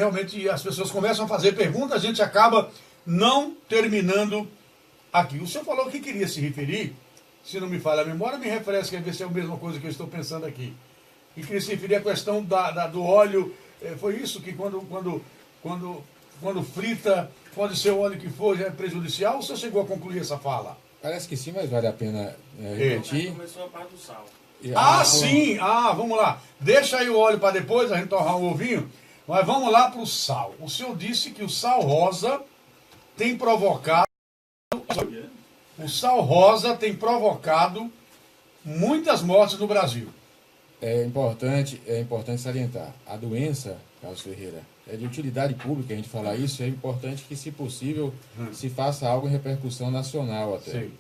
realmente as pessoas começam a fazer perguntas, a gente acaba não terminando aqui. O senhor falou que queria se referir, se não me falha a memória, me refresca, ver se é a mesma coisa que eu estou pensando aqui. E queria se referir à questão do óleo. Foi isso que quando frita, pode ser o óleo que for, já é prejudicial, ou você chegou a concluir essa fala? Parece que sim, mas vale a pena repetir. Começou a parte do sal. Sim! Vamos lá. Deixa aí o óleo para depois, a gente torrar um ovinho. Mas vamos lá para o sal. O senhor disse que o sal rosa tem provocado... O sal rosa tem provocado muitas mortes no Brasil. É importante salientar. A doença, Carlos Ferreira, é de utilidade pública, a gente falar isso, é importante que, se possível, se faça algo em repercussão nacional até. Sim.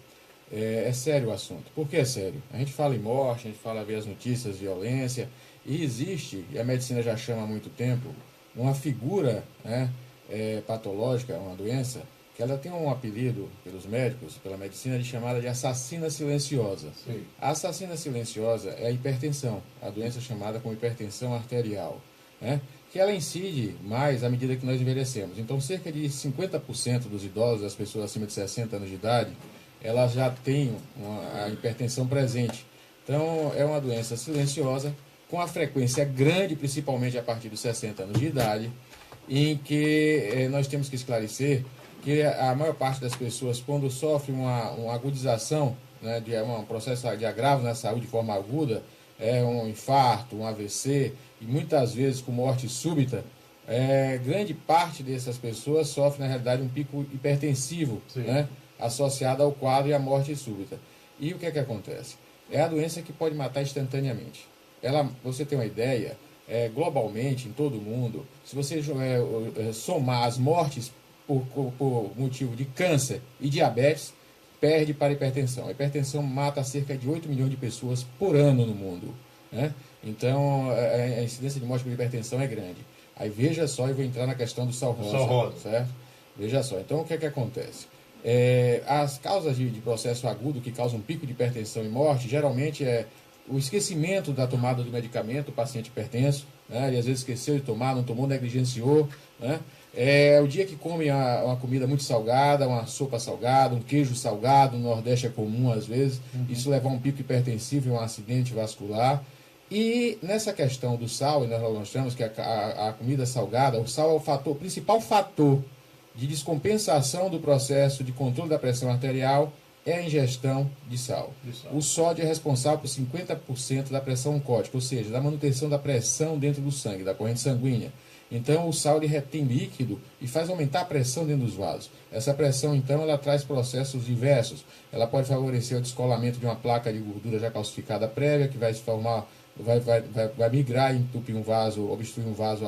É sério o assunto. Por que é sério? A gente fala em morte, a gente fala, vê as notícias, violência, e existe, e a medicina já chama há muito tempo, uma figura, né, patológica, uma doença, que ela tem um apelido pelos médicos, pela medicina, de chamada de assassina silenciosa. Sim. A assassina silenciosa é a hipertensão, a doença chamada como hipertensão arterial, né? Que ela incide mais à medida que nós envelhecemos. Então, cerca de 50% dos idosos, das pessoas acima de 60 anos de idade, elas já têm a hipertensão presente. Então, é uma doença silenciosa, com a frequência grande, principalmente a partir dos 60 anos de idade, em que nós temos que esclarecer que a maior parte das pessoas, quando sofre uma agudização, né, de um processo de agravo na saúde de forma aguda, um infarto, um AVC, e muitas vezes com morte súbita, grande parte dessas pessoas sofre, na realidade, um pico hipertensivo, né, associado ao quadro e à morte súbita. E o que é que acontece? É a doença que pode matar instantaneamente. Você tem uma ideia, globalmente, em todo o mundo, se você somar as mortes por motivo de câncer e diabetes, perde para a hipertensão. A hipertensão mata cerca de 8 milhões de pessoas por ano no mundo, né? Então, a incidência de morte por hipertensão é grande. Aí veja só, eu vou entrar na questão do sal rosa, certo? Veja só, então o que é que acontece? As causas de processo agudo que causam pico de hipertensão e morte, geralmente é o esquecimento da tomada do medicamento, o paciente hipertenso, né? Ele às vezes esqueceu de tomar, não tomou, negligenciou, né? O dia que come uma comida muito salgada, uma sopa salgada, um queijo salgado, no Nordeste é comum às vezes, isso leva a um pico hipertensivo e um acidente vascular. E nessa questão do sal, e nós mostramos que a comida salgada, o sal é o principal fator de descompensação do processo de controle da pressão arterial, é a ingestão de sal. O sódio é responsável por 50% da pressão oncótica, ou seja, da manutenção da pressão dentro do sangue, da corrente sanguínea. Então, o sal ele retém líquido e faz aumentar a pressão dentro dos vasos. Essa pressão, então, ela traz processos diversos. Ela pode favorecer o descolamento de uma placa de gordura já calcificada prévia, que vai se formar, vai migrar e entupir um vaso, obstruir um vaso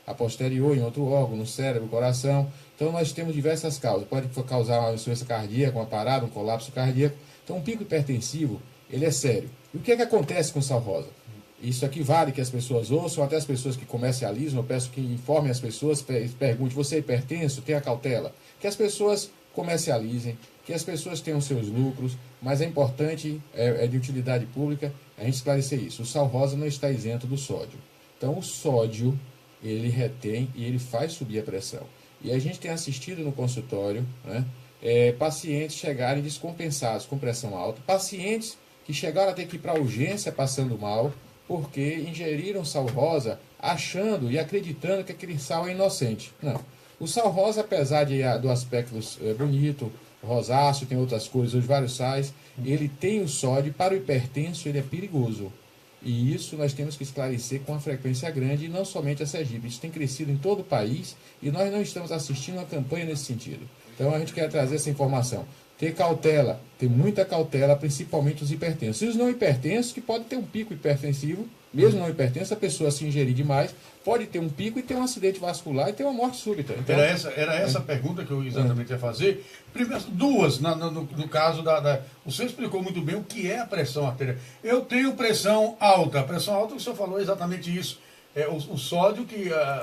a posterior em outro órgão, no cérebro, coração. Então, nós temos diversas causas. Pode causar uma insuficiência cardíaca, uma parada, um colapso cardíaco. Então, um pico hipertensivo, ele é sério. E o que é que acontece com o sal rosa? Isso aqui vale que as pessoas ouçam, até as pessoas que comercializam, eu peço que informem as pessoas, pergunte, você é hipertenso? Tenha cautela. Que as pessoas comercializem, que as pessoas tenham seus lucros, mas é importante, é de utilidade pública, a gente esclarecer isso. O sal rosa não está isento do sódio. Então, o sódio, ele retém e ele faz subir a pressão. E a gente tem assistido no consultório, né, pacientes chegarem descompensados com pressão alta, pacientes que chegaram a ter que ir para a urgência passando mal, porque ingeriram sal rosa achando e acreditando que aquele sal é inocente. Não. O sal rosa, apesar do aspecto bonito, rosáceo, tem outras cores, os vários sais, ele tem o sódio, para o hipertenso ele é perigoso. E isso nós temos que esclarecer com uma frequência grande, e não somente a Sergipe. Isso tem crescido em todo o país e nós não estamos assistindo uma campanha nesse sentido. Então a gente quer trazer essa informação. Ter cautela, ter muita cautela, principalmente os hipertensos. E os não hipertensos, que podem ter um pico hipertensivo, mesmo não hipertenso, a pessoa se ingerir demais, pode ter um pico e ter um acidente vascular e ter uma morte súbita. Então, era essa a pergunta que eu exatamente ia fazer. Primeiro, duas, no caso o senhor explicou muito bem o que é a pressão arterial. Eu tenho pressão alta. A pressão alta, o senhor falou exatamente isso. O sódio,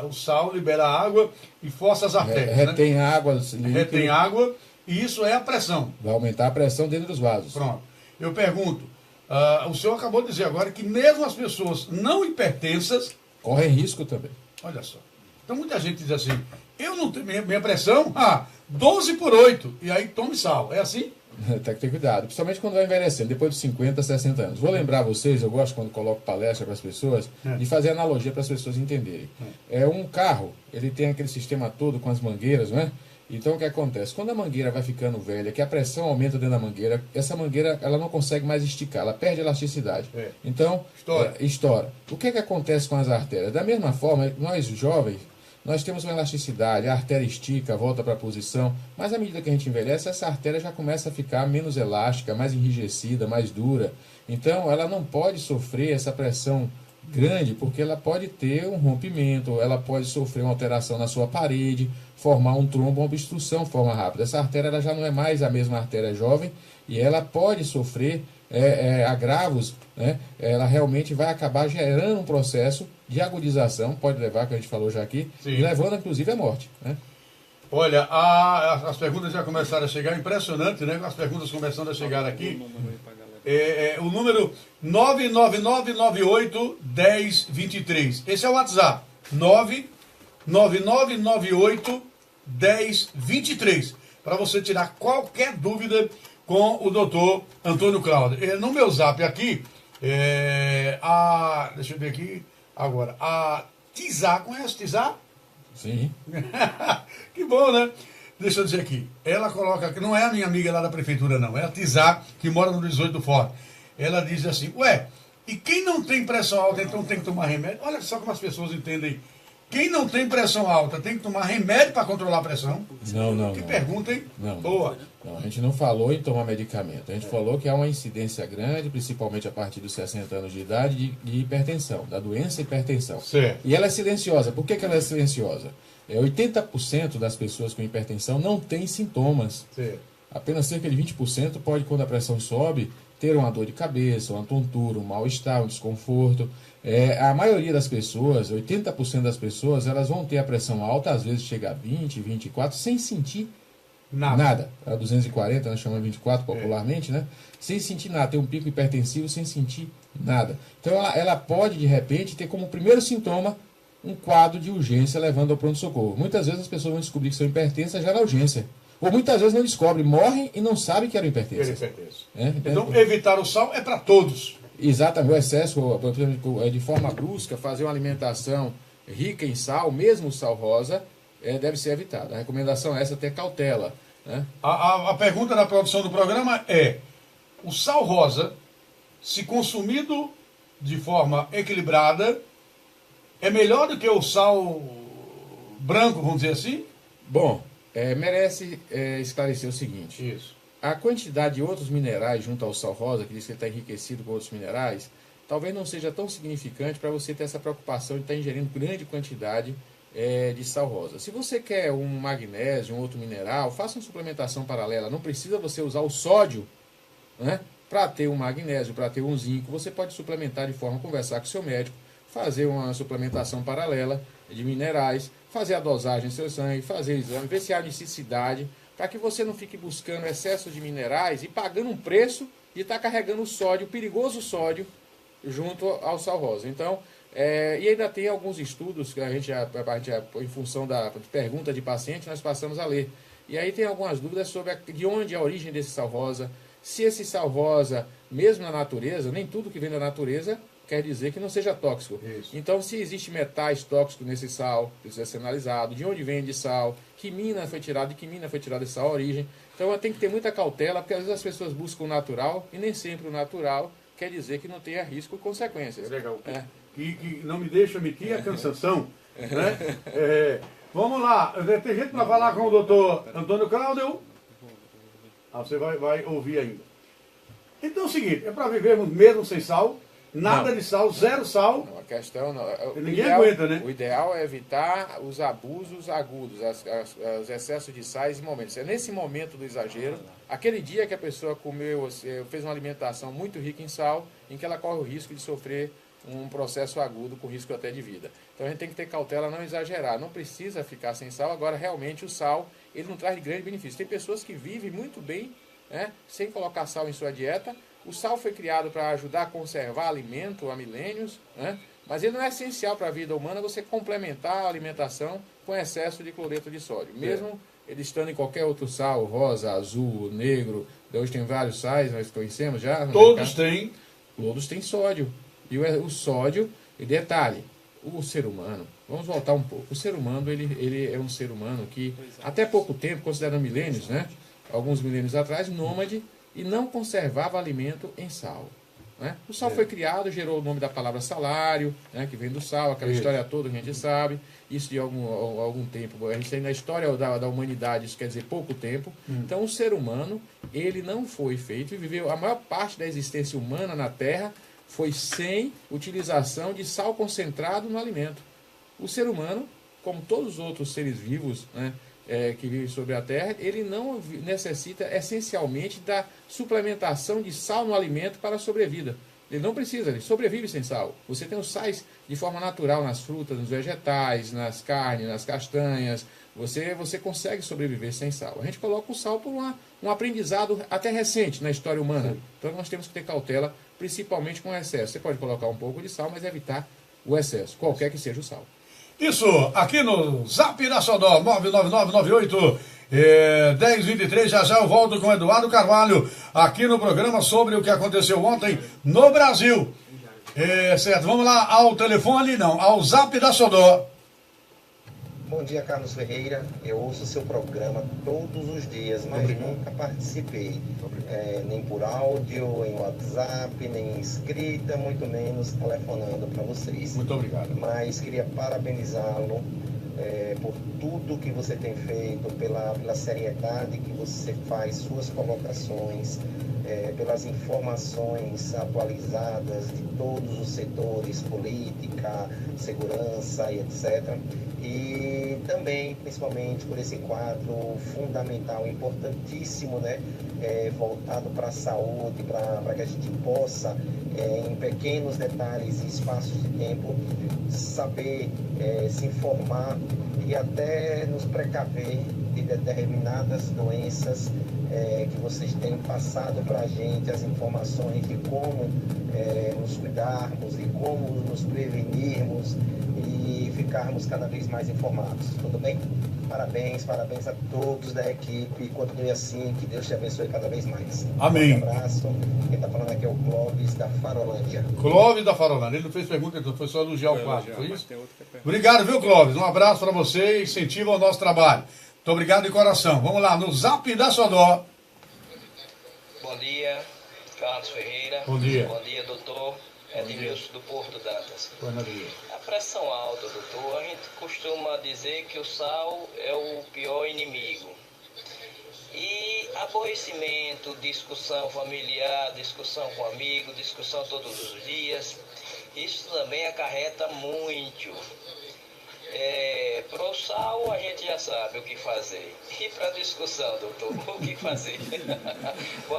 o sal libera água e força as artérias. Retém, né? Água. Retém água. E isso é a pressão. Vai aumentar a pressão dentro dos vasos. Pronto. Eu pergunto, o senhor acabou de dizer agora que mesmo as pessoas não hipertensas... correm risco também. Olha só. Então muita gente diz assim, eu não tenho minha pressão, 12/8, e aí tome sal. É assim? Tem que ter cuidado, principalmente quando vai envelhecendo, depois dos 50, 60 anos. Vou lembrar vocês, eu gosto quando coloco palestra para as pessoas, de fazer analogia para as pessoas entenderem. Um carro, ele tem aquele sistema todo com as mangueiras, não é? Então o que acontece? Quando a mangueira vai ficando velha, que a pressão aumenta dentro da mangueira, essa mangueira ela não consegue mais esticar, ela perde elasticidade. Então, estoura. O que acontece com as artérias? Da mesma forma, nós jovens, nós temos uma elasticidade, a artéria estica, volta para a posição, mas à medida que a gente envelhece, essa artéria já começa a ficar menos elástica, mais enrijecida, mais dura. Então, ela não pode sofrer essa pressão grande, porque ela pode ter um rompimento, ela pode sofrer uma alteração na sua parede, formar um trombo, uma obstrução de forma rápida. Essa artéria ela já não é mais a mesma artéria jovem e ela pode sofrer agravos, né? Ela realmente vai acabar gerando um processo de agudização, pode levar, que a gente falou já aqui, e levando inclusive à morte, né? Olha, as perguntas já começaram a chegar, impressionante, né? As perguntas começando a chegar aqui. O número 99998-1023. Esse é o WhatsApp. 99998-1023. Para você tirar qualquer dúvida com o doutor Antônio Cláudio. No meu zap aqui, deixa eu ver aqui agora. A Tizá, conhece Tizá? Sim. Que bom, né? Deixa eu dizer aqui. Ela coloca, que não é a minha amiga lá da prefeitura, não. É a Tizá, que mora no 18 do Forte. Ela diz assim, e quem não tem pressão alta, então tem que tomar remédio? Olha só como as pessoas entendem. Quem não tem pressão alta tem que tomar remédio para controlar a pressão? Não. Que pergunta, hein? Não. Boa. Não, a gente não falou em tomar medicamento. A gente falou que há uma incidência grande, principalmente a partir dos 60 anos de idade, de hipertensão, da doença hipertensão. Certo. E ela é silenciosa. Por que ela é silenciosa? 80% das pessoas com hipertensão não têm sintomas. Certo. Apenas cerca de 20% pode, quando a pressão sobe, ter uma dor de cabeça, uma tontura, um mal-estar, um desconforto. A maioria das pessoas, 80% das pessoas, elas vão ter a pressão alta, às vezes chega a 20, 24, sem sentir nada. A 240, nós chamamos de 24 popularmente, né? Sem sentir nada. Tem um pico hipertensivo sem sentir nada. Então ela pode, de repente, ter como primeiro sintoma um quadro de urgência levando ao pronto-socorro. Muitas vezes as pessoas vão descobrir que são hipertensas já na urgência. Ou muitas vezes não descobrem, morrem e não sabem que eram hipertensas. Então, evitar o sal é para todos. Exatamente, o excesso, por exemplo, de forma brusca, fazer uma alimentação rica em sal, mesmo o sal rosa, deve ser evitado. A recomendação é essa, ter cautela. Né? A pergunta da produção do programa é, o sal rosa, se consumido de forma equilibrada, é melhor do que o sal branco, vamos dizer assim? Bom, merece esclarecer o seguinte. Isso. A quantidade de outros minerais junto ao sal rosa, que diz que ele está enriquecido com outros minerais, talvez não seja tão significante para você ter essa preocupação de estar ingerindo grande quantidade de sal rosa. Se você quer um magnésio, um outro mineral, faça uma suplementação paralela. Não precisa você usar o sódio, né, para ter um magnésio, para ter um zinco. Você pode suplementar de forma, conversar com o seu médico, fazer uma suplementação paralela de minerais, fazer a dosagem do seu sangue, fazer o exame, ver se há necessidade, para que você não fique buscando excesso de minerais e pagando um preço de estar carregando o sódio, o perigoso sódio, junto ao sal rosa. Então, e ainda tem alguns estudos que a gente em função da pergunta de paciente, nós passamos a ler. E aí tem algumas dúvidas sobre de onde é a origem desse sal rosa, se esse sal rosa, mesmo na natureza, nem tudo que vem da natureza quer dizer que não seja tóxico. Isso. Então, se existe metais tóxicos nesse sal, precisa ser analisado, de onde vem de sal, que mina foi tirado, de que mina foi tirado essa origem. Então, tem que ter muita cautela, porque às vezes as pessoas buscam o natural, e nem sempre o natural quer dizer que não tenha risco e consequências. Legal. Que não me deixa emitir a cansação. Né? Vamos lá. Tem gente para falar com o doutor Antônio Cláudio? Você vai ouvir ainda. Então é o seguinte, é para vivermos mesmo sem sal, nada de sal, zero sal. Não, a questão não. Ninguém aguenta, né? O ideal é evitar os abusos agudos, os excessos de sais e momentos. É nesse momento do exagero, aquele dia que a pessoa comeu, fez uma alimentação muito rica em sal, em que ela corre o risco de sofrer um processo agudo com risco até de vida. Então a gente tem que ter cautela, não exagerar. Não precisa ficar sem sal. Agora, realmente, o sal, ele não traz grande benefício. Tem pessoas que vivem muito bem, né, sem colocar sal em sua dieta. O sal foi criado para ajudar a conservar alimento há milênios, né? Mas ele não é essencial para a vida humana você complementar a alimentação com excesso de cloreto de sódio. Mesmo ele estando em qualquer outro sal, rosa, azul, negro, hoje tem vários sais, nós conhecemos já. Todos têm. Todos têm sódio. E o sódio, e detalhe, o ser humano, vamos voltar um pouco, o ser humano, ele é um ser humano que, até pouco tempo, considerando milênios, né? Alguns milênios atrás, nômade, e não conservava alimento em sal. Né? O sal foi criado, gerou o nome da palavra salário, né, que vem do sal, aquela história toda que a gente sabe. Isso de algum tempo, a gente tem na história da humanidade, isso quer dizer pouco tempo. Então o ser humano, ele não foi feito e viveu, a maior parte da existência humana na Terra foi sem utilização de sal concentrado no alimento. O ser humano, como todos os outros seres vivos, né, que vivem sobre a Terra, ele não necessita essencialmente da suplementação de sal no alimento para a sobrevida. Ele não precisa, ele sobrevive sem sal. Você tem os sais de forma natural nas frutas, nos vegetais, nas carnes, nas castanhas. Você consegue sobreviver sem sal. A gente coloca o sal por um aprendizado até recente na história humana. Sim. Então nós temos que ter cautela, principalmente com o excesso. Você pode colocar um pouco de sal, mas evitar o excesso, qualquer que seja o sal. Isso, aqui no Zap da Sodó, 99998-1023, já eu volto com Eduardo Carvalho, aqui no programa sobre o que aconteceu ontem no Brasil. Certo, vamos lá ao telefone, não, ao Zap da Sodó. Bom dia, Carlos Ferreira. Eu ouço seu programa todos os dias, mas nunca participei. Nem por áudio, em WhatsApp, nem escrita, muito menos telefonando para vocês. Muito obrigado. Mas queria parabenizá-lo por tudo que você tem feito, pela seriedade que você faz suas colocações, pelas informações atualizadas de todos os setores, política, segurança e etc. E também, principalmente, por esse quadro fundamental, importantíssimo, né? Voltado para a saúde, para que a gente possa, em pequenos detalhes e espaços de tempo, saber se informar e até nos precaver de determinadas doenças que vocês têm passado para a gente, as informações de como nos cuidarmos e como nos prevenirmos e ficarmos cada vez mais informados. Tudo bem? Parabéns a todos da equipe. Continue assim, que Deus te abençoe cada vez mais. Amém. Um abraço. Quem está falando aqui é o Clóvis da Farolândia. Clóvis da Farolândia. Ele não fez pergunta, ele foi só elogiar o quadro, foi isso? Obrigado, viu, Clóvis? Um abraço para você e incentiva o nosso trabalho. Muito obrigado de coração. Vamos lá, no Zap da Sodó. Bom dia, Carlos Ferreira. Bom dia. Bom dia, doutor Edmilson do Porto Dantas. A pressão alta, doutor, a gente costuma dizer que o sal é o pior inimigo. E aborrecimento, discussão familiar, discussão com amigo, discussão todos os dias, isso também acarreta muito. Para o sal a gente já sabe o que fazer. E para a discussão, doutor, o que fazer?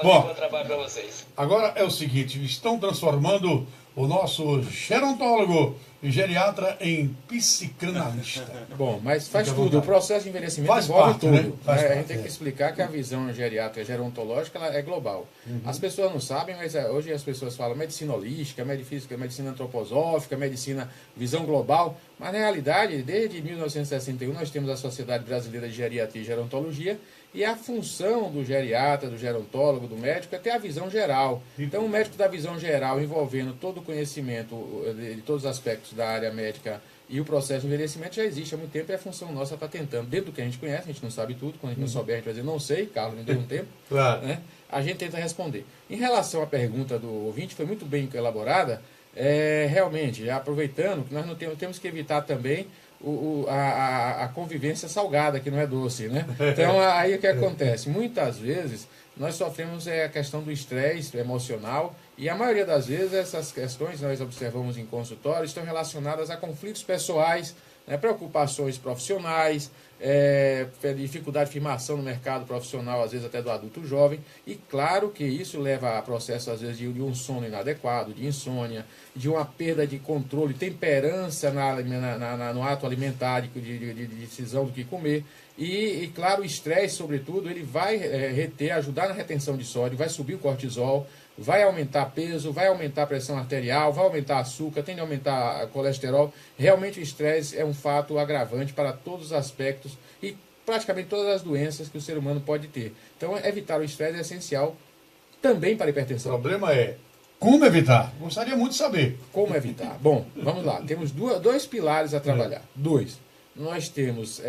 Bom trabalho para vocês. Agora é o seguinte, estão transformando o nosso gerontólogo e geriatra em psicanalista. Bom, mas faz tudo. O processo de envelhecimento envolve tudo. Né? A gente tem que explicar que a visão geriátrica gerontológica ela é global. As pessoas não sabem, mas hoje as pessoas falam medicina holística, medicina antroposófica, medicina visão global. Mas na realidade, desde 1961, nós temos a Sociedade Brasileira de Geriatria e Gerontologia, e a função do geriatra, do gerontólogo, do médico é ter a visão geral. Então, o médico da visão geral, envolvendo todo o conhecimento de todos os aspectos da área médica e o processo de envelhecimento, já existe há muito tempo, e a função nossa está tentando, dentro do que a gente conhece, a gente não sabe tudo, quando a gente não souber, a gente vai dizer, não sei, Carlos, me deu um tempo, claro. Né? A gente tenta responder. Em relação à pergunta do ouvinte, foi muito bem elaborada, realmente, já aproveitando, que nós não temos que evitar também a convivência salgada, que não é doce, né? Então, aí o que acontece? Muitas vezes, nós sofremos a questão do estresse emocional, e a maioria das vezes essas questões, nós observamos em consultório, estão relacionadas a conflitos pessoais, né, preocupações profissionais, dificuldade de firmação no mercado profissional, às vezes até do adulto jovem, e claro que isso leva a processo, às vezes, de um sono inadequado, de insônia, de uma perda de controle, temperança no ato alimentar, de decisão do que comer, e claro, o estresse, sobretudo, ele vai ajudar na retenção de sódio, vai subir o cortisol, vai aumentar peso, vai aumentar a pressão arterial, vai aumentar açúcar, tende a aumentar colesterol. Realmente o estresse é um fato agravante para todos os aspectos e praticamente todas as doenças que o ser humano pode ter. Então, evitar o estresse é essencial também para a O hipertensão. problema é como evitar. Gostaria muito de saber. Como evitar? Bom, vamos lá. Temos dois pilares a trabalhar. Dois. Nós temos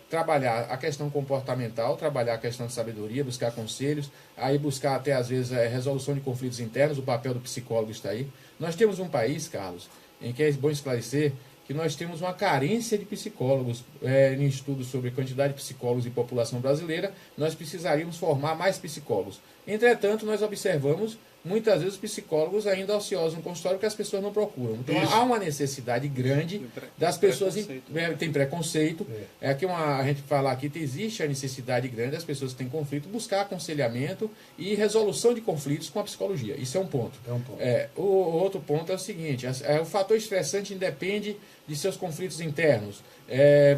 trabalhar a questão comportamental, trabalhar a questão de sabedoria, buscar conselhos, aí buscar até às vezes resolução de conflitos internos, o papel do psicólogo está aí. Nós temos um país, Carlos, em que é bom esclarecer que nós temos uma carência de psicólogos. Em estudos sobre a quantidade de psicólogos e população brasileira, nós precisaríamos formar mais psicólogos. Entretanto, nós observamos muitas vezes os psicólogos ainda ociosos no consultório que as pessoas não procuram. Então há uma necessidade grande das pessoas tem preconceito. Aqui a gente fala aqui que existe a necessidade grande das pessoas que têm conflito buscar aconselhamento e resolução de conflitos com a psicologia. Isso é um ponto. O outro ponto é o seguinte: o fator estressante independe de seus conflitos internos.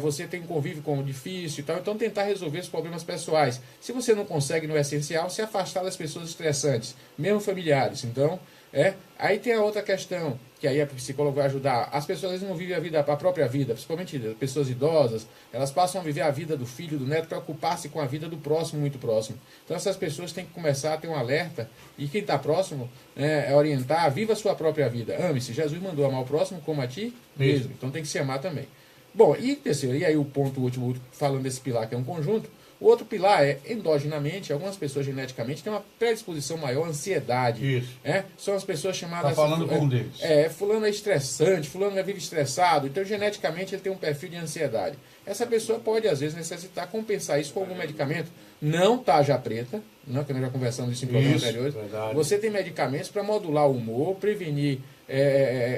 Você tem um convívio com o difícil e tal, então tentar resolver os problemas pessoais. Se você não consegue no essencial, se afastar das pessoas estressantes, mesmo familiares. Então, aí tem a outra questão, que aí a psicóloga vai ajudar. As pessoas às vezes não vivem a própria vida, principalmente pessoas idosas, elas passam a viver a vida do filho, do neto, preocupar-se com a vida do próximo, muito próximo. Então essas pessoas têm que começar a ter um alerta, e quem está próximo orientar, viva a sua própria vida. Ame-se, Jesus mandou amar o próximo como a ti mesmo, então tem que se amar também. Bom, e terceiro, e aí o ponto último, falando desse pilar que é um conjunto, o outro pilar é, endogenamente, algumas pessoas geneticamente têm uma predisposição maior à ansiedade. Isso. São as pessoas chamadas... Está falando com um deles. Fulano é estressante, fulano vive estressado, então geneticamente ele tem um perfil de ansiedade. Essa pessoa pode, às vezes, necessitar compensar isso com algum medicamento. Não tarja preta, não, que nós já conversamos isso em programas anteriores. Verdade. Você tem medicamentos para modular o humor, prevenir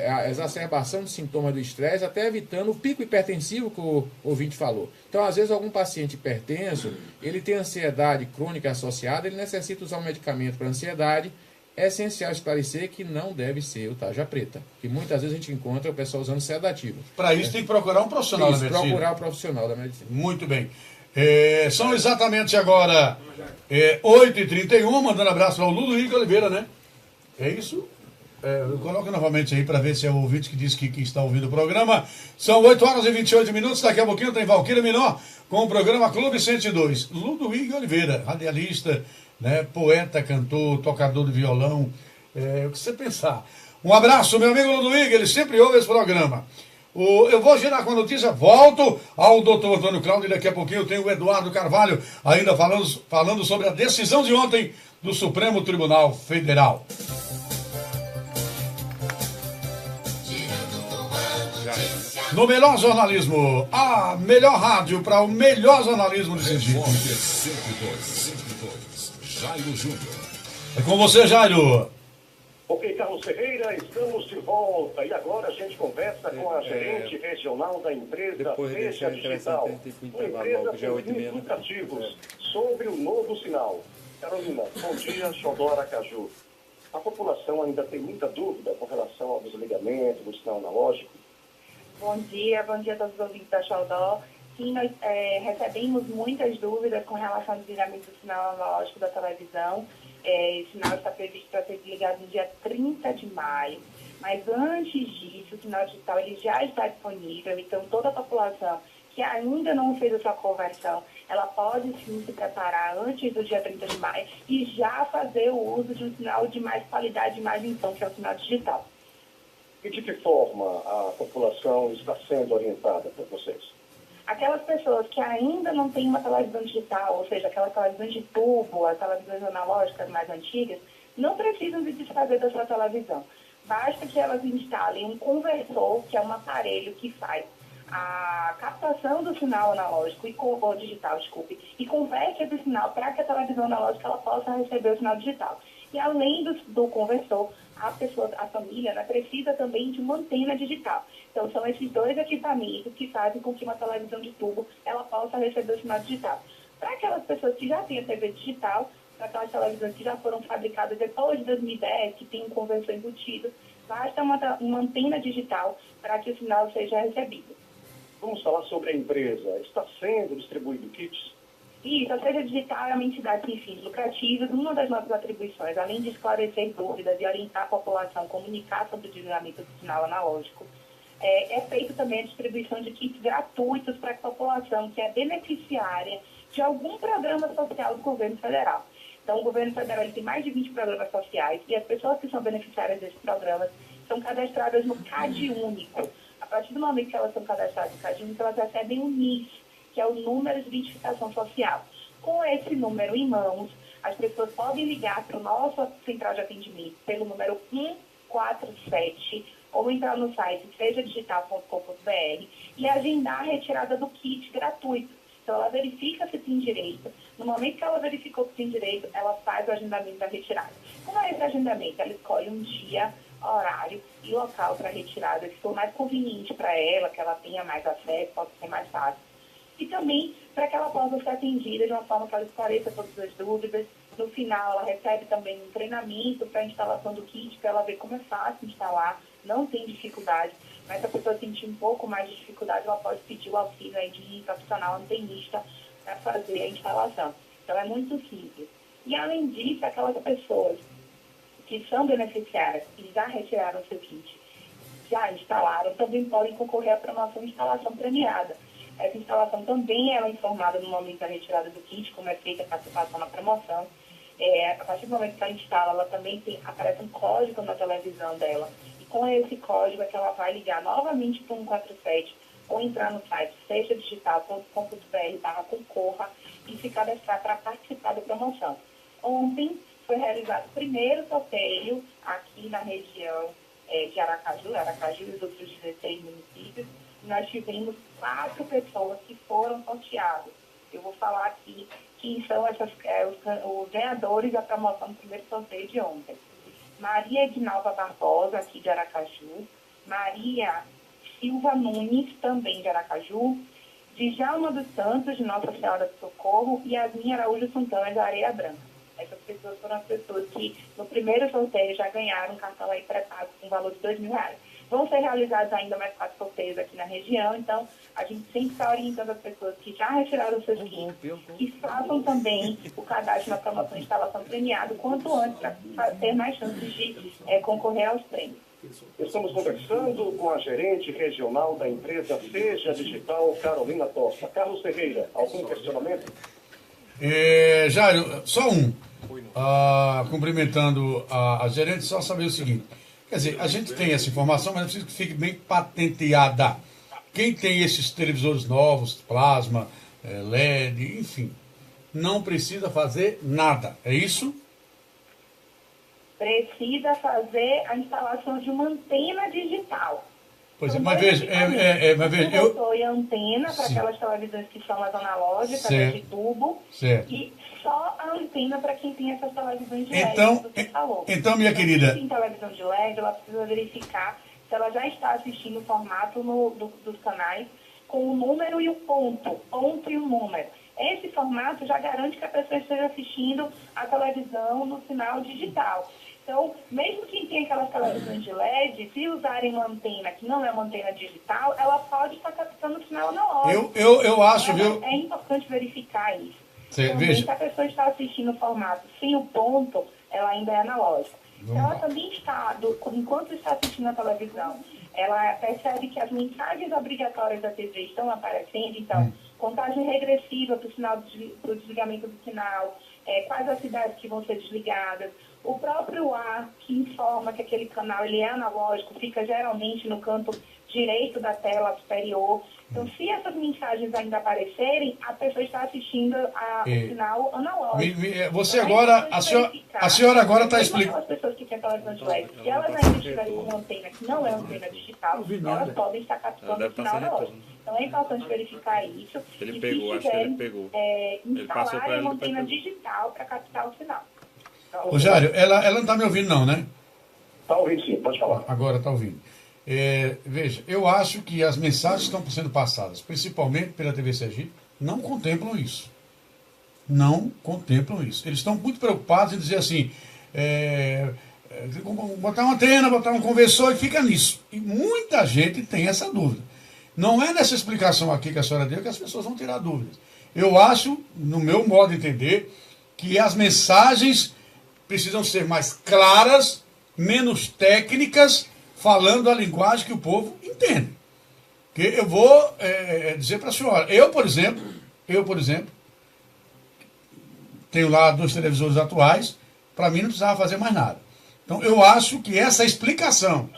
a exacerbação de sintomas do estresse, até evitando o pico hipertensivo que o ouvinte falou. Então, às vezes, algum paciente hipertenso, ele tem ansiedade crônica associada, ele necessita usar um medicamento para ansiedade. É essencial esclarecer que não deve ser o tarja preta, que muitas vezes a gente encontra o pessoal usando sedativo. Para isso tem que procurar um profissional da medicina. Procurar o profissional da medicina. Muito bem. São exatamente agora 8h31, mandando abraço ao Ludovico Oliveira, né? É isso? Coloca novamente aí para ver se é o ouvinte que disse que está ouvindo o programa. São 8h28, daqui a pouquinho tem Valquíria Minó com o programa Clube 102. Ludovico Oliveira, radialista, né, poeta, cantor, tocador de violão, o que você pensar. Um abraço, meu amigo Ludovico, ele sempre ouve esse programa. Eu vou girar com a notícia, volto ao doutor Antônio Cláudio, e daqui a pouquinho eu tenho o Eduardo Carvalho, ainda falando sobre a decisão de ontem do Supremo Tribunal Federal. No melhor jornalismo, a melhor rádio para o melhor jornalismo de Sergipe. Jairo Júnior. É com você, Jairo. Ok, Carlos Ferreira, estamos de volta. E agora a gente conversa com a gerente regional da empresa Fecha Digital. Uma empresa com fins lucrativos sobre o novo sinal. Carolina, bom dia, Xodó Aracaju. A população ainda tem muita dúvida com relação ao desligamento do sinal analógico? Bom dia a todos os ouvintes da Xodó. Sim, nós recebemos muitas dúvidas com relação ao desligamento do sinal analógico da televisão. O sinal está previsto para ser desligado no dia 30 de maio. Mas antes disso, o sinal digital ele já está disponível. Então, toda a população que ainda não fez a sua conversão, ela pode sim se preparar antes do dia 30 de maio e já fazer o uso de um sinal de mais qualidade de imagem, então, que é o sinal digital. E de que forma a população está sendo orientada por vocês? Aquelas pessoas que ainda não têm uma televisão digital, ou seja, aquelas televisões de tubo, as televisões analógicas mais antigas, não precisam se desfazer da sua televisão. Basta que elas instalem um conversor, que é um aparelho que faz a captação do sinal analógico ou digital, e converte esse sinal para que a televisão analógica ela possa receber o sinal digital. E além do conversor, a família precisa também de uma antena digital. Então, são esses dois equipamentos que fazem com que uma televisão de tubo ela possa receber o sinal digital. Para aquelas pessoas que já têm a TV digital, para aquelas televisões que já foram fabricadas depois de 2010, que tem um conversor embutido, basta uma antena digital para que o sinal seja recebido. Vamos falar sobre a empresa. Está sendo distribuído kits? Isso, a Seja Digital é uma entidade sem fins lucrativos. Uma das nossas atribuições, além de esclarecer dúvidas e orientar a população, comunicar sobre o desligamento do sinal analógico, é feito também a distribuição de kits gratuitos para a população que é beneficiária de algum programa social do governo federal. Então, o governo federal tem mais de 20 programas sociais e as pessoas que são beneficiárias desses programas são cadastradas no CAD Único. A partir do momento que elas são cadastradas no CAD Único, elas recebem um NIS, que é o número de identificação social. Com esse número em mãos, as pessoas podem ligar para o nosso central de atendimento pelo número 147 ou entrar no site sejadigital.com.br e agendar a retirada do kit gratuito. Então, ela verifica se tem direito. No momento que ela verificou que tem direito, ela faz o agendamento da retirada. Como é esse agendamento? Ela escolhe um dia, horário e local para a retirada que for mais conveniente para ela, que ela tenha mais acesso, possa ser mais fácil. E também para que ela possa ser atendida de uma forma que ela esclareça todas as dúvidas. No final, ela recebe também um treinamento para a instalação do kit, para ela ver como é fácil instalar, não tem dificuldade. Mas se a pessoa sentir um pouco mais de dificuldade, ela pode pedir o auxílio aí de um profissional antenista para fazer a instalação. Então, é muito simples. E, além disso, aquelas pessoas que são beneficiárias e já retiraram seu kit, já instalaram, também podem concorrer à promoção de instalação premiada. Essa instalação também ela é informada no momento da retirada do kit, como é feita a participação na promoção. A partir do momento que ela instala, ela também aparece um código na televisão dela. E com esse código é que ela vai ligar novamente para o 147 ou entrar no site sejadigital.com.br/concorra e se cadastrar para participar da promoção. Ontem foi realizado o primeiro sorteio aqui na região de Aracaju e os outros 16 municípios. Nós tivemos 4 pessoas que foram sorteadas. Eu vou falar aqui quem são os ganhadores da promoção do primeiro sorteio de ontem. Maria Edinalva Barbosa, aqui de Aracaju. Maria Silva Nunes, também de Aracaju. Djalma dos Santos, de Nossa Senhora do Socorro. E Yasmin Araújo Santana, de Areia Branca. Essas pessoas foram as pessoas que, no primeiro sorteio, já ganharam um cartão aí pré-pago com valor de R$2.000. Vão ser realizados ainda mais 4 sorteios aqui na região, então a gente sempre está orientando as pessoas que já retiraram os seus kits, que façam também o cadastro na promoção de instalação premiada quanto antes, para ter mais chances de concorrer aos prêmios. Estamos conversando com a gerente regional da empresa Seja Digital, Carolina Tosta. Carlos Ferreira, algum questionamento? Jairo, só um. Cumprimentando a gerente, só saber o seguinte. Quer dizer, a gente tem essa informação, mas é preciso que fique bem patenteada. Quem tem esses televisores novos, plasma, LED, enfim, não precisa fazer nada. É isso? Precisa fazer a instalação de uma antena digital. Pois então, é, mas veja, eu sou a antena para aquelas televisões que são as analógicas, de tubo, e só a antena para quem tem essas televisões de LED, que você falou. Então, minha querida... Quem tem televisão de LED, ela precisa verificar se ela já está assistindo o formato dos canais com o número e o ponto e o número. Esse formato já garante que a pessoa esteja assistindo a televisão no sinal digital. Então, mesmo quem tem aquelas televisões de LED, se usarem uma antena que não é uma antena digital, ela pode estar captando o sinal analógico. Eu acho, viu? É importante verificar isso. Veja. Se a pessoa está assistindo o formato sem o ponto, ela ainda é analógica. Ela também está, enquanto está assistindo a televisão, ela percebe que as mensagens obrigatórias da TV estão aparecendo, então, contagem regressiva para o desligamento do sinal, quais as cidades que vão ser desligadas, o próprio ar que informa que aquele canal ele é analógico, fica geralmente no canto direito da tela superior. Então, se essas mensagens ainda aparecerem, a pessoa está assistindo o sinal analógico. Você agora, a senhora agora está explicando. As pessoas que têm televisão de LED, se elas ainda estiverem com uma antena que não é antena digital, elas podem estar captando o sinal analógico. Então, é importante verificar isso. Ele pegou, acho que ele pegou. Instalar uma antena digital para captar o sinal. Ô, Jário, ela não está me ouvindo não, né? Está ouvindo sim, pode falar. Agora está ouvindo. Veja, eu acho que as mensagens que estão sendo passadas, principalmente pela TV Sergipe, não contemplam isso. Não contemplam isso. Eles estão muito preocupados em dizer assim, botar uma antena, botar um conversor e fica nisso. E muita gente tem essa dúvida. Não é nessa explicação aqui que a senhora deu que as pessoas vão tirar dúvidas. Eu acho, no meu modo de entender, que as mensagens precisam ser mais claras, menos técnicas, falando a linguagem que o povo entende. Que eu vou dizer para a senhora, eu, por exemplo, tenho lá 2 televisores atuais, para mim não precisava fazer mais nada. Então eu acho que essa explicação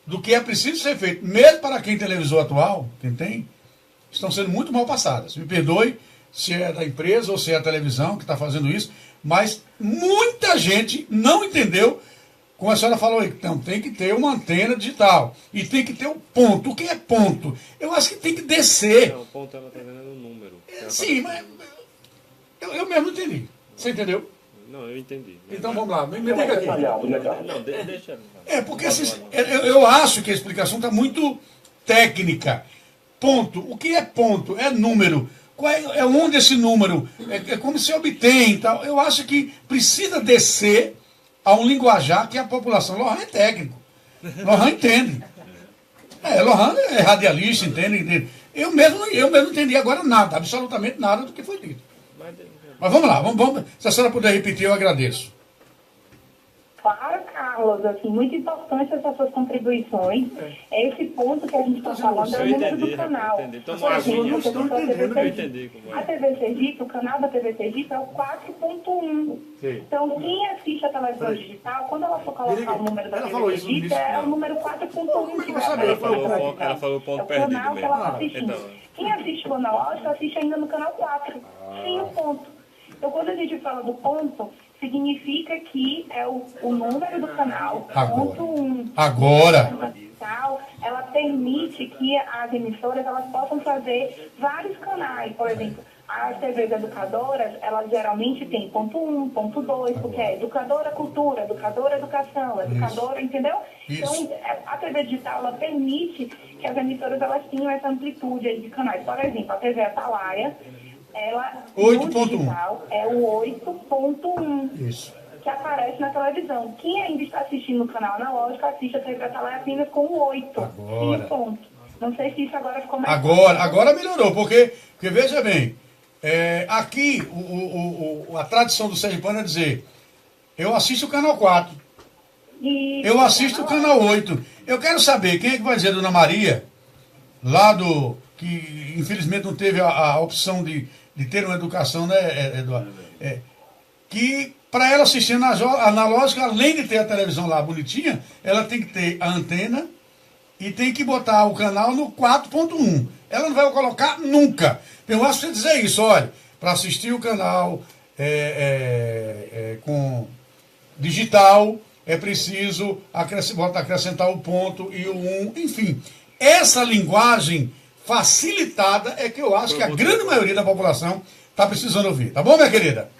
do que é preciso ser feito, mesmo para quem tem televisor atual, quem tem, estão sendo muito mal passadas. Me perdoe se é da empresa ou se é a televisão que está fazendo isso, mas muita gente não entendeu, como a senhora falou aí, então tem que ter uma antena digital e tem que ter um ponto. O que é ponto? Eu acho que tem que descer. Não, o ponto ela está vendo no número. Sim, mas eu mesmo não entendi. Você entendeu? Não, eu entendi. Então vamos lá, me diga aqui. Não, deixa. Porque eu acho que a explicação está muito técnica. Ponto. O que é ponto? É número. É onde esse número? É como se obtém. Tal. Eu acho que precisa descer a um linguajar que a população. Lohan é técnico. Lohan entende. Lohan é radialista, entende. Eu mesmo não entendi agora nada, absolutamente nada do que foi dito. Mas vamos lá, vamos. Se a senhora puder repetir, eu agradeço. Claro, Carlos, assim, muito importante essas suas contribuições. É esse ponto que a gente está falando, é o número do canal. Então, eu entendi. A TV Sergipe, o canal da TV Sergipe é o 4.1. Então, quem assiste a televisão digital, quando ela for colocar o número da TV Sergipe, é o número 4.1 que vai aparecer. Ela falou o ponto perdido mesmo. que ela está assistindo. Quem assiste o analógico, assiste ainda no canal 4, sem o ponto. Então, quando a gente fala do ponto, significa que é o número do canal, ponto 1. Agora. Ela permite que as emissoras elas possam fazer vários canais. Por exemplo, as TVs educadoras, elas geralmente têm ponto 1, ponto 2, porque é educadora cultura, educadora educação, educadora, entendeu? Isso. Então, a TV digital, ela permite que as emissoras elas tenham essa amplitude aí de canais. Por exemplo, a TV Atalaia, ela 8.1 é o 8.1. Isso. Que aparece na televisão. Quem ainda está assistindo no canal analógico, assiste a TV Atalaia apenas com o 8. Agora. Ponto. Não sei se isso agora ficou mais... Agora melhorou, porque veja bem, aqui a tradição do sergipano é dizer, eu assisto o canal 4, eu assisto o canal 8. Eu quero saber, quem é que vai dizer, Dona Maria, lá que infelizmente não teve a opção de ter uma educação, né, Eduardo? Que para ela assistir na analógica, além de ter a televisão lá bonitinha, ela tem que ter a antena e tem que botar o canal no 4.1. Ela não vai colocar nunca. Eu acho que você dizer isso, olha, para assistir o canal com digital, é preciso acrescentar o ponto e o 1, enfim. Essa linguagem facilitada é que eu acho que a grande maioria da população está precisando ouvir. Tá bom, minha querida?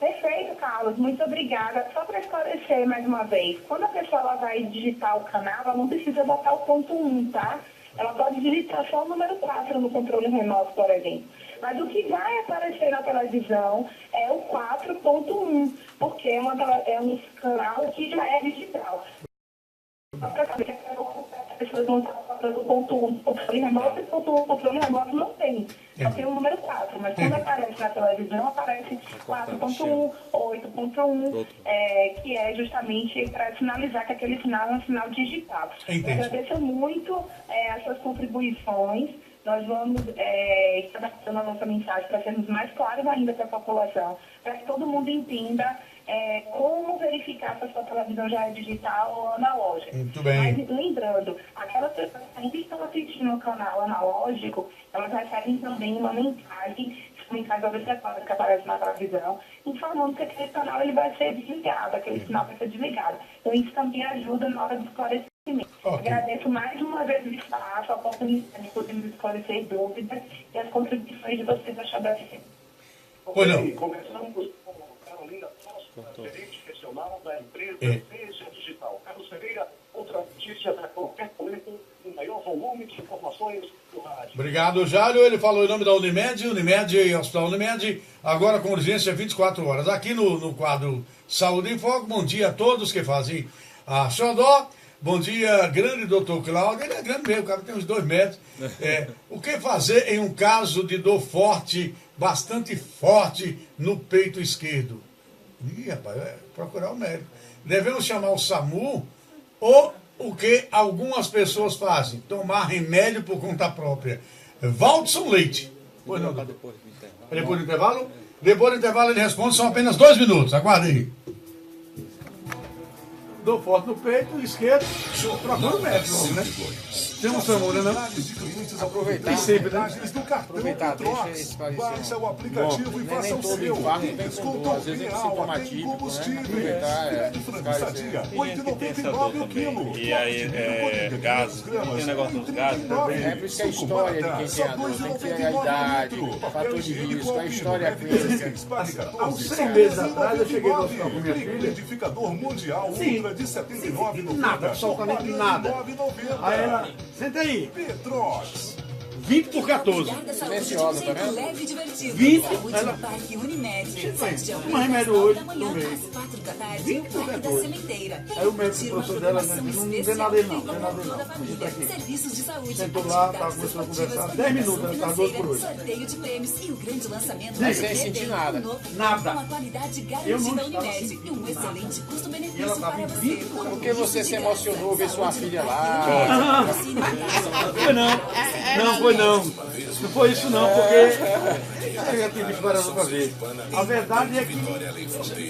Perfeito, Carlos. Muito obrigada. Só para esclarecer mais uma vez, quando a pessoa ela vai digitar o canal, ela não precisa botar o ponto 1, tá? Ela pode digitar só o número 4 no controle remoto, por exemplo. Mas o que vai aparecer na televisão é o 4.1, porque é um canal que já é digital. As pessoas não estão falando do ponto 1 controle remoto, e o controle remoto não tem. Só tem o número 4, mas quando aparece na televisão, aparece 4.1, 8.1, que é justamente para sinalizar que aquele sinal é um sinal digital. Eu agradeço muito as suas contribuições. Nós vamos estar adaptando a nossa mensagem para sermos mais claros ainda para a população, para que todo mundo entenda como verificar se a sua televisão já é digital ou analógica. Muito bem. Mas lembrando, aquelas pessoas que ainda estão assistindo o canal analógico, elas recebem também uma mensagem obrigatória que aparece na televisão, informando que aquele canal ele vai ser desligado, aquele sinal vai ser desligado. Então isso também ajuda na hora do esclarecimento. Okay. Agradeço mais uma vez o espaço, a oportunidade de poder me esclarecer dúvidas e as contribuições de vocês a XBFM. Começamos com Carolina Costa, gerente regional da empresa Veja Digital. Carlos Ferreira, outra notícia para qualquer momento, um maior volume de informações do rádio. Obrigado, Jálio. Ele falou em nome da Unimed, Hospital Unimed, agora com urgência 24 horas. Aqui no quadro Saúde em Foco, bom dia a todos que fazem a Xodó. Bom dia, grande doutor Cláudio. Ele é grande mesmo, o cara tem uns 2 metros. O que fazer em um caso de dor forte, bastante forte, no peito esquerdo? Ih, rapaz, procurar o médico. Devemos chamar o SAMU ou o que algumas pessoas fazem? Tomar remédio por conta própria. Valdson Leite. Pois não, doutor. Depois do intervalo? Depois do intervalo ele responde, são apenas 2 minutos. Aguarde aí. Dou forte no peito, esquerdo, procura o médico, né? Tem um SAMU, né? Aproveitar. E sempre, né? Aproveitar, deixa ele esclarecer. Baixa o aplicativo e faça o seu. Desconto Às vezes é sintoma tem típico, né? combustível. Aproveitar, Frango sadia, R$8,99 o quilo. E aí, gases, tem um negócio dos gases também. É por isso que a história de quem tem a dor tem que ter a idade, fator de risco, a história clínica. Há uns 6 meses atrás eu cheguei no hospital com minha filha. Identificador mundial Ultra de R$79,90. Nada, absolutamente nada. Aí ela, senta aí, Petrox. 20 por 14. Silenciosa, tá vendo? Leve e divertido. 20, Saúde ela- no Parque Unimed. Um remédio hoje, da manhã tomei. às 4 da tarde, 20 no por Parque da 14. Sementeira. Aí o médico, Tira uma professor dela, programação não tem especial nada aí não, feita tem com nada aí toda não. a família. Aqui. Serviços de saúde, Sentou lá, atividades tava começando a esportivas, conversar, 10 minutos, ela tava doido por hoje. sorteio de prêmios e o grande lançamento Sem do sentir Redem, nada. um novo Nada. com a qualidade Eu garantida não da estava Unimed sentindo e um nada. excelente E ela custo-benefício tava para em você. 20 por Porque você se emocionou ver sua filha lá. Foi não. Não foi não. Não foi isso não, porque eu já tive várias outras vezes. A verdade é que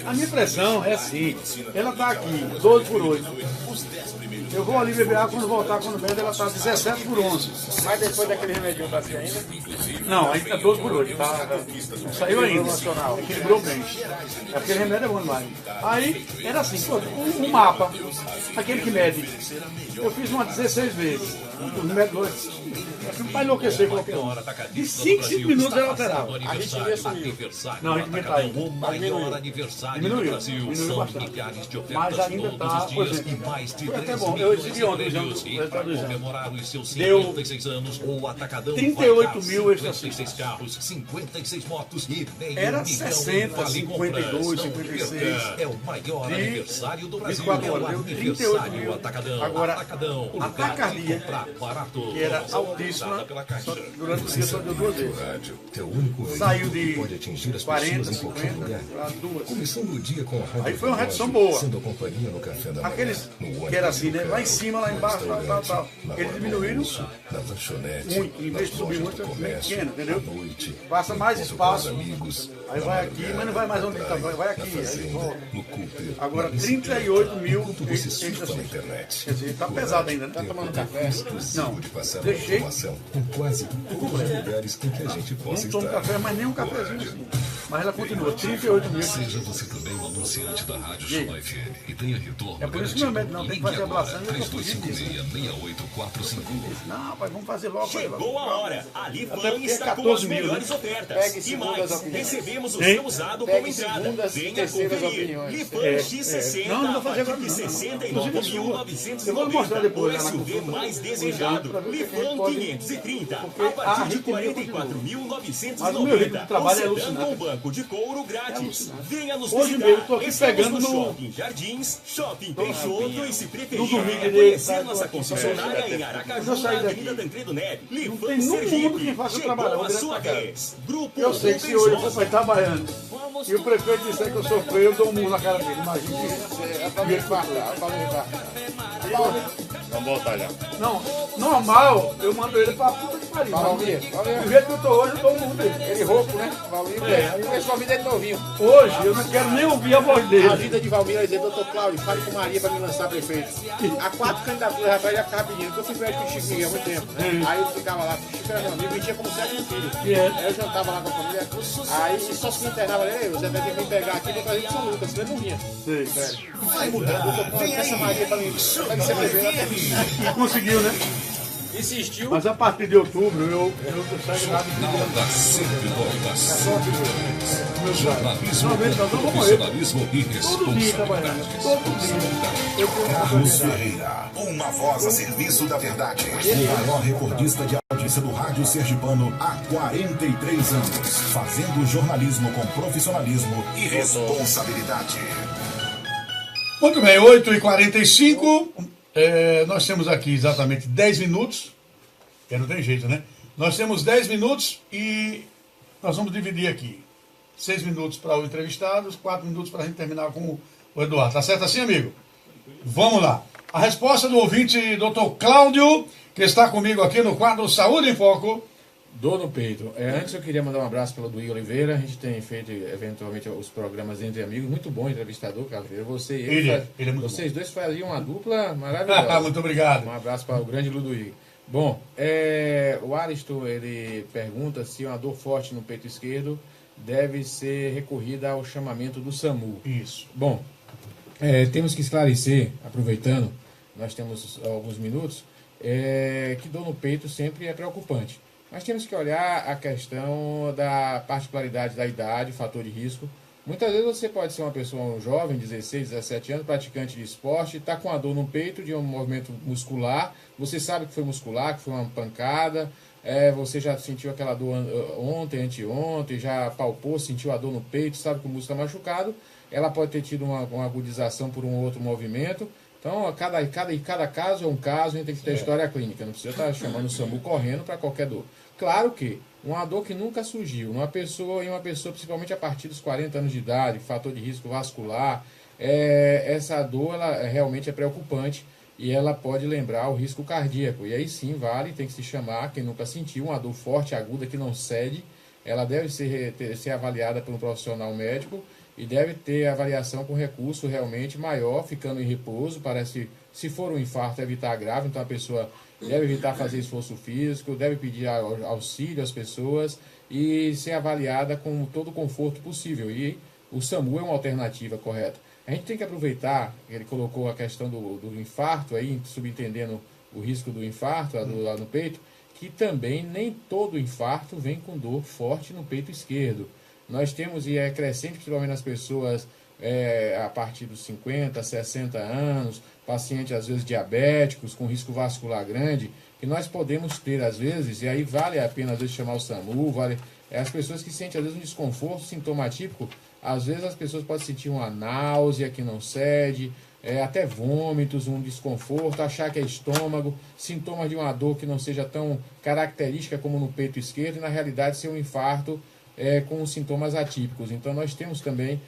a minha pressão é assim. Ela está aqui, 12 por 8. Eu vou ali beber água, quando voltar, quando bebe, ela está 17 por 11. Mas depois daquele remédio tá assim ainda? Não, ainda está 12 por 8. Não saiu ainda. Equilibrou bem. Aquele remédio é bom demais. Aí, era assim, pô, um mapa, aquele que mede. Eu fiz uma 16 vezes. O remédio dois. Para enlouquecer, coloquei um. De 5 minutos ela alterava. A ritmia sumiu. Não, a ritmia está aí. O maior aniversário do Diminuiu. Brasil. Diminuiu São bastante. milhares de Mas ofertas ainda todos está, os por dias exemplo, e mais de foi até 13 bom. Eu milhões exibi de ontem o exame prêmios. do E resultado para do exame. comemorar os seus Deu 56 anos, o Atacadão 38 vai dar mil extra 56 carros, 56 motos e meio Era milhão 60, vale 52, compras. 56. É o maior De aniversário do Brasil. 24 É o horas, deu 38 aniversário mil. Atacadão. Agora, Atacadão, o a lugar de tacardia, comprar barato. que era Promoção altíssima, organizada pela Caixa. só durante o dia só deu 2 vezes. Rádio, teu único Saiu veículo que de pode atingir as 40, pessoas em qualquer 50 lugar. para 2. Começando o dia com a rádio. Aí foi uma redução Relógio, boa. Sendo a companhia no café da manhã. Aqueles no ônibus, que era assim, no né? Lá em carro, cima, lá no embaixo, tal. restaurante, na Eles hora do diminuíram almoço, na lanchonete, muito. Em vez de nas subir lojas muito, do é comércio, pequeno, entendeu? à noite, Passa no mais encontro espaço. com os amigos, Aí na vai aqui, madrugada, mas não vai mais onde na está, praia, vai aqui. na Aí fazenda, volta. no Cooper, Agora, na bicicleta, 38 mil enquanto você extra surfa na assim. internet. Quer dizer, tá pesado ainda, né? Tá tomando café? Não, de passar uma deixei. informação com quase todos os lugares em que a gente possa Não tomo estar. café, mas nem um cafezinho assim. Mas ela continua, 38 mil. Seja você também um anunciante da Rádio Show FM e tenha retorno É por isso que meu médico não tem que fazer ablação e eu tô fugindo disso. 3256-6845. Não, rapaz, vamos fazer logo. Chegou a hora. A Até Lifan porque está com 14 as mil, melhores né? ofertas. Pegue E segundas mais, opiniões. recebemos o Hein? seu usado Pegue como entrada. segundas e Venha terceiras conferir. opiniões. Lifan X60 Não, não vou a fazer partir agora de não. 69.990. Eu vou mostrar depois O lá na SUV consulta. mais Pra desejado. ver o que a gente Lifan pode- 530 porque a a partir de arritmia 44.990. Mas o meu ritmo de trabalho é Com alucinante. banco de couro grátis. Venha nos Hoje visitar. mesmo eu tô aqui Estamos pegando no no- Shopping Jardins, Shopping Peixoto e se preferir, No domingo venha ele conhecer sai nossa do- concessionária em Quando eu Aracaju, sair na daqui, Avenida Tancredo Neves. não Lifan tem no mundo Sergipe. quem faça o Chegou trabalho, eu a vou sua direto pra casa. vez. Grupo Eu sei que se hoje eu for Rubens para trabalhando e o prefeito disser que eu sou feio, eu dou um murro na cara dele. Imagina isso. É pra me infartar, pra me infartar. Vamos voltar já. Não, normal, eu mando ele pra puta que pariu. Valmir, Do Valmir, jeito que eu tô hoje, eu dou um murro dele. ele rouco, né? Valmir, eu conheço a vida dele novinho. Hoje, eu não quero nem ouvir a voz A dele. vida de Valmir vai dizer, doutor Cláudio, fale com Maria pra me lançar prefeito. Há 4 candidaturas atrás já ficava pedindo, porque eu fui velho com o Chico Miguel há muito tempo. Aí eu ficava lá, o Chico era meu amigo, me tinha como sétimo filho. Aí eu jantava lá com a família, aí só se me internava, ele, você vai ter que me pegar aqui e vou trazer de São Lucas, senão ele não vinha. Aí mudando, doutor Cláudio, essa Maria pra mim ser prefeito. E conseguiu, né? Insistiu. Mas a partir de outubro, eu saio lá de Nada sempre volta. meu Jornalismo Não, nós com vamos morrer. profissionalismo e Todo dia trabalhando. responsabilidade. Todo dia. Eu tenho uma Carlos oportunidade. Ferreira, uma voz a serviço da verdade. O maior recordista de audiência do rádio sergipano há 43 anos. Fazendo jornalismo com profissionalismo e responsabilidade. Muito bem, 8h45. nós temos aqui exatamente 10 minutos, que não tem jeito, né? Nós temos 10 minutos e nós vamos dividir aqui. 6 minutos para o entrevistado, 4 minutos para a gente terminar com o Eduardo. Tá certo assim, amigo? Vamos lá. A resposta do ouvinte, Dr. Cláudio, que está comigo aqui no quadro Saúde em Foco. Dor no peito. Antes eu queria mandar um abraço pelo Duí Oliveira. A gente tem feito eventualmente os programas Entre Amigos. Muito bom entrevistador, Carlos. Você e ele é muito vocês bom. Dois faziam uma dupla maravilhosa. Muito obrigado. Um abraço para o grande Ludoí. Bom, o Aristo, ele pergunta se uma dor forte no peito esquerdo deve ser recorrida ao chamamento do SAMU. Isso. Bom, temos que esclarecer, aproveitando, nós temos alguns minutos, que dor no peito sempre é preocupante. Mas temos que olhar a questão da particularidade da idade, fator de risco. Muitas vezes você pode ser uma pessoa jovem, 16, 17 anos, praticante de esporte, está com a dor no peito de um movimento muscular, você sabe que foi muscular, que foi uma pancada, você já sentiu aquela dor ontem, anteontem, já palpou, sentiu a dor no peito, sabe que o músculo está machucado, ela pode ter tido uma agudização por um outro movimento. Então, cada caso é um caso, a gente tem que ter história clínica, não precisa estar chamando o SAMU correndo para qualquer dor. Claro que uma dor que nunca surgiu, em uma pessoa principalmente a partir dos 40 anos de idade, fator de risco vascular, essa dor ela realmente é preocupante e ela pode lembrar o risco cardíaco. E aí sim, tem que se chamar, quem nunca sentiu, uma dor forte, aguda, que não cede, ela deve ser avaliada por um profissional médico e deve ter avaliação com recurso realmente maior, ficando em repouso, se for um infarto, evitar grave, então a pessoa deve evitar fazer esforço físico, deve pedir auxílio às pessoas e ser avaliada com todo o conforto possível. E o SAMU é uma alternativa correta. A gente tem que aproveitar, ele colocou a questão do infarto, aí, subentendendo o risco do infarto lá no peito, que também nem todo infarto vem com dor forte no peito esquerdo. Nós temos, e é crescente principalmente nas pessoas a partir dos 50, 60 anos, pacientes às vezes diabéticos, com risco vascular grande, que nós podemos ter às vezes, e aí vale a pena às vezes chamar o SAMU, as pessoas que sentem às vezes um desconforto, sintoma típico, às vezes as pessoas podem sentir uma náusea que não cede, até vômitos, um desconforto, achar que é estômago, sintomas de uma dor que não seja tão característica como no peito esquerdo, e na realidade ser um infarto com sintomas atípicos. Então nós temos também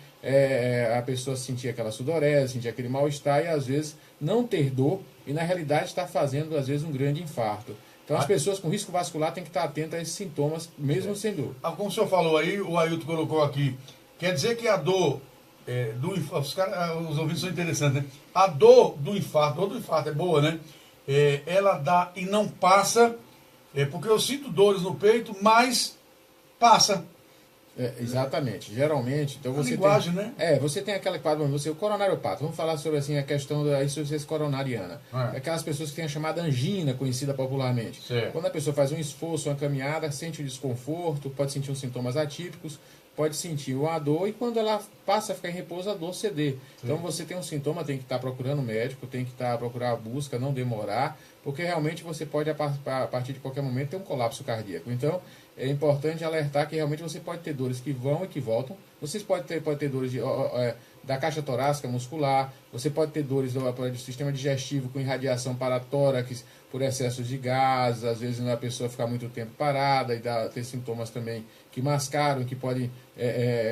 a pessoa sentir aquela sudorese, sentir aquele mal-estar e às vezes não ter dor e na realidade está fazendo às vezes um grande infarto. Então as pessoas com risco vascular têm que estar atentas a esses sintomas, mesmo sem dor. Como o senhor falou aí, o Ailton colocou aqui, quer dizer que a dor do infarto, os ouvintes são interessantes, né? A dor do infarto é boa, né? Ela dá e não passa, porque eu sinto dores no peito, mas passa. Exatamente, geralmente. Então você linguagem, tem, né? Você tem aquela quadro, o coronariopata. Vamos falar sobre assim, a questão da insuficiência coronariana. Aquelas pessoas que têm a chamada angina, conhecida popularmente. Certo. Quando a pessoa faz um esforço, uma caminhada, sente um desconforto, pode sentir uns sintomas atípicos, pode sentir uma dor e quando ela passa a ficar em repouso, a dor ceder. Sim. Então você tem um sintoma, tem que estar procurando médico, tem que procurar a busca, não demorar, porque realmente você pode, a partir de qualquer momento, ter um colapso cardíaco. Então, é importante alertar que realmente você pode ter dores que vão e que voltam. Vocês podem ter dores da caixa torácica muscular, você pode ter dores do sistema digestivo com irradiação para tórax, por excesso de gás, às vezes a pessoa ficar muito tempo parada e ter sintomas também que mascaram, que podem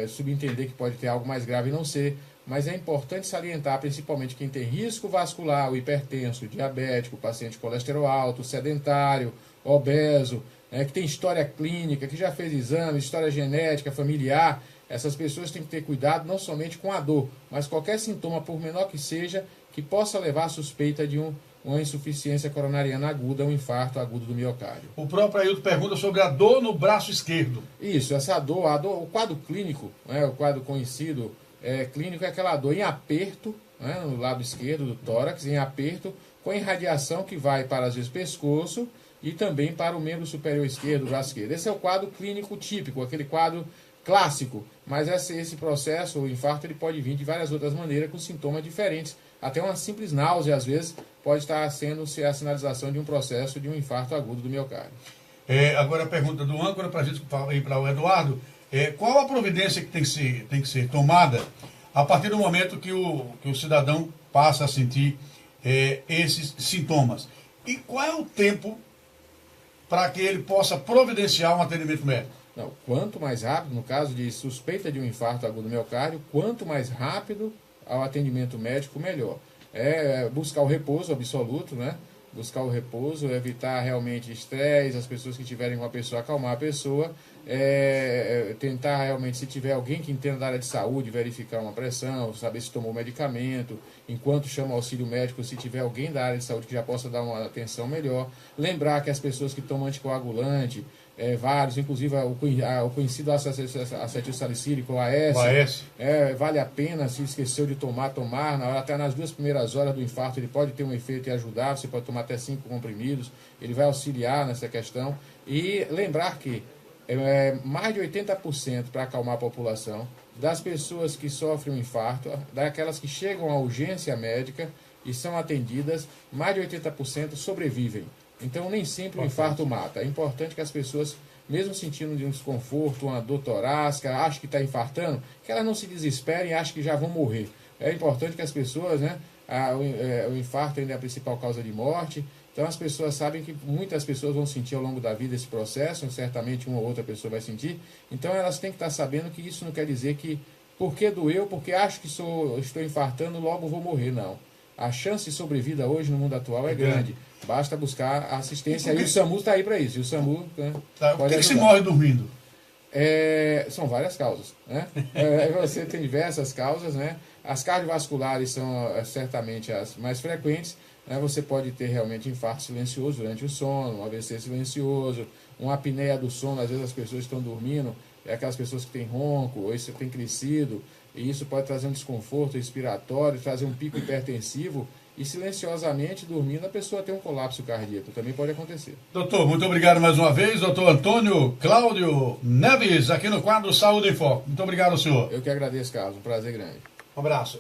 subentender que pode ter algo mais grave e não ser. Mas é importante salientar, principalmente quem tem risco vascular, o hipertenso, o diabético, o paciente colesterol alto, sedentário, obeso, que tem história clínica, que já fez exame, história genética, familiar. Essas pessoas têm que ter cuidado não somente com a dor, mas qualquer sintoma, por menor que seja, que possa levar à suspeita de uma insuficiência coronariana aguda, um infarto agudo do miocárdio. O próprio Ailton pergunta sobre a dor no braço esquerdo. Isso, essa dor, o quadro clínico, o quadro conhecido clínico é aquela dor em aperto, no lado esquerdo do tórax, em aperto, com irradiação que vai para, às vezes, pescoço, e também para o membro superior esquerdo do braço esquerdo. Esse é o quadro clínico típico, aquele quadro clássico. Mas esse processo, o infarto, ele pode vir de várias outras maneiras, com sintomas diferentes. Até uma simples náusea, às vezes, pode estar sendo a sinalização de um processo de um infarto agudo do miocárdio. Agora a pergunta do âncora, para a gente ir para o Eduardo. Qual a providência que tem que ser tomada a partir do momento que o cidadão passa a sentir esses sintomas. E qual é o tempo para que ele possa providenciar um atendimento médico? Não, quanto mais rápido, no caso de suspeita de um infarto agudo do miocárdio, quanto mais rápido ao atendimento médico, melhor. É buscar o repouso absoluto, né? Buscar o repouso, evitar realmente estresse, as pessoas que tiverem com a pessoa, acalmar a pessoa, tentar realmente, se tiver alguém que entenda da área de saúde, verificar uma pressão, saber se tomou medicamento, enquanto chama o auxílio médico, se tiver alguém da área de saúde que já possa dar uma atenção melhor. Lembrar que as pessoas que tomam anticoagulante, vários, inclusive o conhecido acetilsalicílico, o AS, vale a pena, se esqueceu de tomar, até nas 2 primeiras horas do infarto ele pode ter um efeito e ajudar, você pode tomar até 5 comprimidos, ele vai auxiliar nessa questão. E lembrar que mais de 80% para acalmar a população das pessoas que sofrem um infarto, daquelas que chegam à urgência médica e são atendidas, mais de 80% sobrevivem. Então, nem sempre o infarto mata. É importante que as pessoas, mesmo sentindo de um desconforto, uma dor torácica, acham que está infartando, que elas não se desesperem e achem que já vão morrer. É importante que as pessoas, né, o infarto ainda é a principal causa de morte, então as pessoas sabem que muitas pessoas vão sentir ao longo da vida esse processo, certamente uma ou outra pessoa vai sentir, então elas têm que estar sabendo que isso não quer dizer que, porque doeu, porque acho que estou infartando, logo vou morrer, não. A chance de sobrevida hoje no mundo atual é grande. Basta buscar assistência. E o SAMU está aí para isso. E o SAMU, né, Por que se morre dormindo? São várias causas. Né? Você tem diversas causas. Né? As cardiovasculares são certamente as mais frequentes. Né? Você pode ter realmente infarto silencioso durante o sono, um AVC silencioso, uma apneia do sono. Às vezes as pessoas estão dormindo, aquelas pessoas que têm ronco, ou isso tem crescido. E isso pode trazer um desconforto respiratório, trazer um pico hipertensivo e silenciosamente dormindo a pessoa tem um colapso cardíaco. Também pode acontecer. Doutor, muito obrigado mais uma vez. Doutor Antônio Cláudio Neves, aqui no quadro Saúde em Foco. Muito obrigado, senhor. Eu que agradeço, Carlos. Um prazer grande. Um abraço.